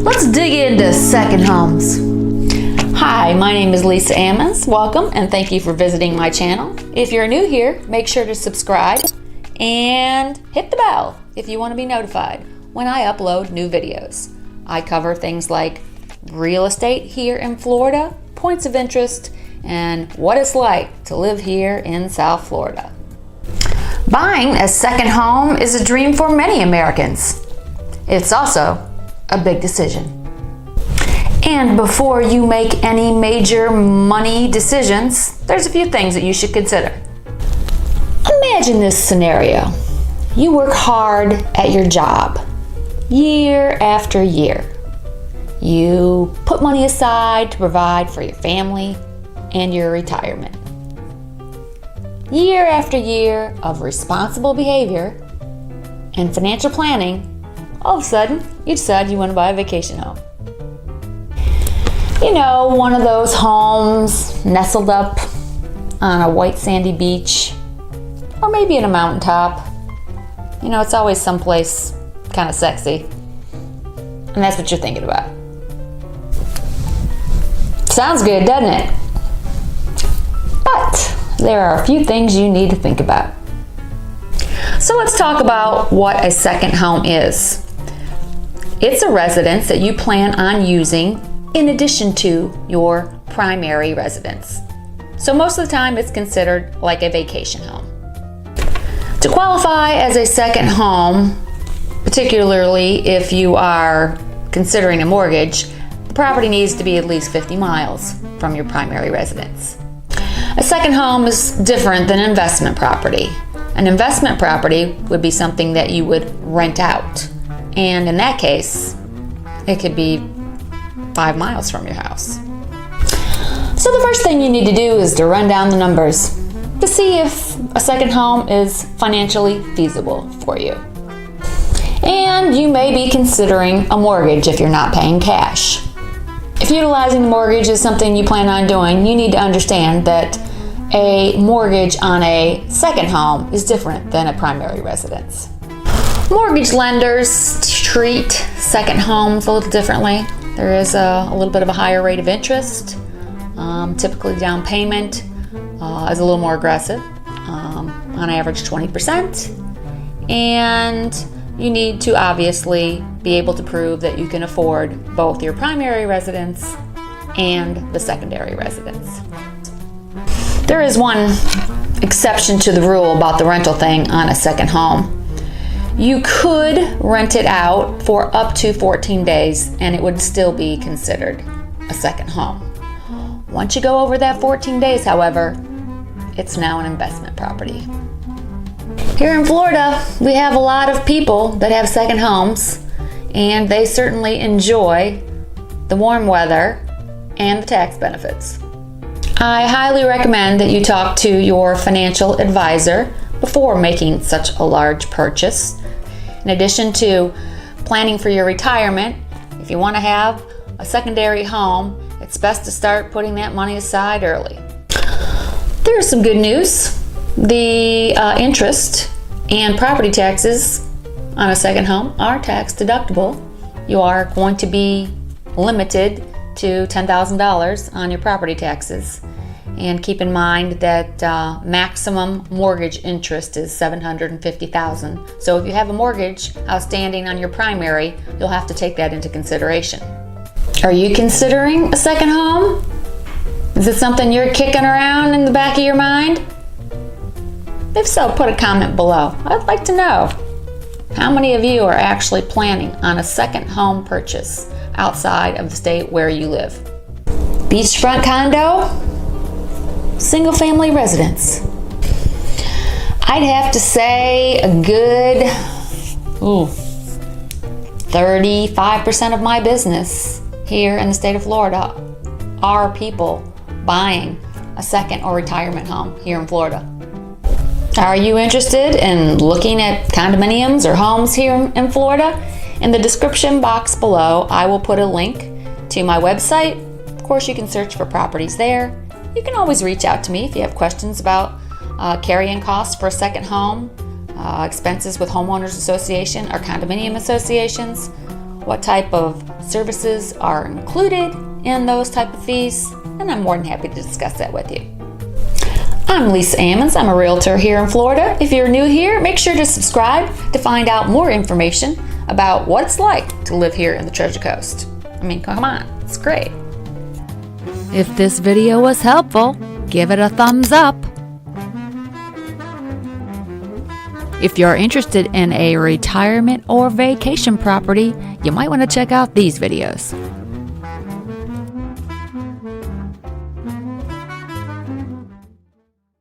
Let's dig into second homes. Hi, my name is Lisa Ammons. Welcome and thank you for visiting my channel. If you're new here, make sure to subscribe and hit the bell if you want to be notified when I upload new videos. I cover things like real estate here in Florida, points of interest, and what it's like to live here in South Florida. Buying a second home is a dream for many Americans. It's also a big decision. And before you make any major money decisions, there's a few things that you should consider. Imagine this scenario. You work hard at your job, year after year. You put money aside to provide for your family and your retirement. Year after year of responsible behavior and financial planning, all of a sudden, you decide you want to buy a vacation home. You know, one of those homes nestled up on a white sandy beach, or maybe in a mountaintop. You know, it's always someplace kind of sexy. And that's what you're thinking about. Sounds good, doesn't it? But there are a few things you need to think about. So let's talk about what a second home is. It's a residence that you plan on using in addition to your primary residence. So most of the time it's considered like a vacation home. To qualify as a second home, particularly if you are considering a mortgage, the property needs to be at least 50 miles from your primary residence. A second home is different than an investment property. An investment property would be something that you would rent out. And in that case, it could be 5 miles from your house. So the first thing you need to do is to run down the numbers to see if a second home is financially feasible for you. And you may be considering a mortgage if you're not paying cash. If utilizing the mortgage is something you plan on doing, you need to understand that a mortgage on a second home is different than a primary residence. Mortgage lenders treat second homes a little differently. There is a little bit of a higher rate of interest. Typically down payment is a little more aggressive, on average 20%. And you need to obviously be able to prove that you can afford both your primary residence and the secondary residence. There is one exception to the rule about the rental thing on a second home. You could rent it out for up to 14 days and it would still be considered a second home. Once you go over that 14 days, however, it's now an investment property. Here in Florida, we have a lot of people that have second homes, and they certainly enjoy the warm weather and the tax benefits. I highly recommend that you talk to your financial advisor before making such a large purchase. In addition to planning for your retirement, if you want to have a secondary home, it's best to start putting that money aside early. There's some good news. The interest and property taxes on a second home are tax deductible. You are going to be limited to $10,000 on your property taxes. And keep in mind that maximum mortgage interest is $750,000. So if you have a mortgage outstanding on your primary, you'll have to take that into consideration. Are you considering a second home? Is it something you're kicking around in the back of your mind? If so, put a comment below. I'd like to know how many of you are actually planning on a second home purchase outside of the state where you live. Beachfront condo? Single family residence? I'd have to say a good 35% of my business here in the state of Florida are people buying a second or retirement home here in Florida. Are you interested in looking at condominiums or homes here in Florida? In the description box below, I will put a link to my website. Of course, you can search for properties there. You can always reach out to me if you have questions about carrying costs for a second home, expenses with homeowners association or condominium associations, what type of services are included in those type of fees, and I'm more than happy to discuss that with you. I'm Lisa Ammons. I'm a realtor here in Florida. If you're new here, make sure to subscribe to find out more information about what it's like to live here in the Treasure Coast. I mean, come on, it's great. If this video was helpful, give it a thumbs up. If you're interested in a retirement or vacation property, you might want to check out these videos.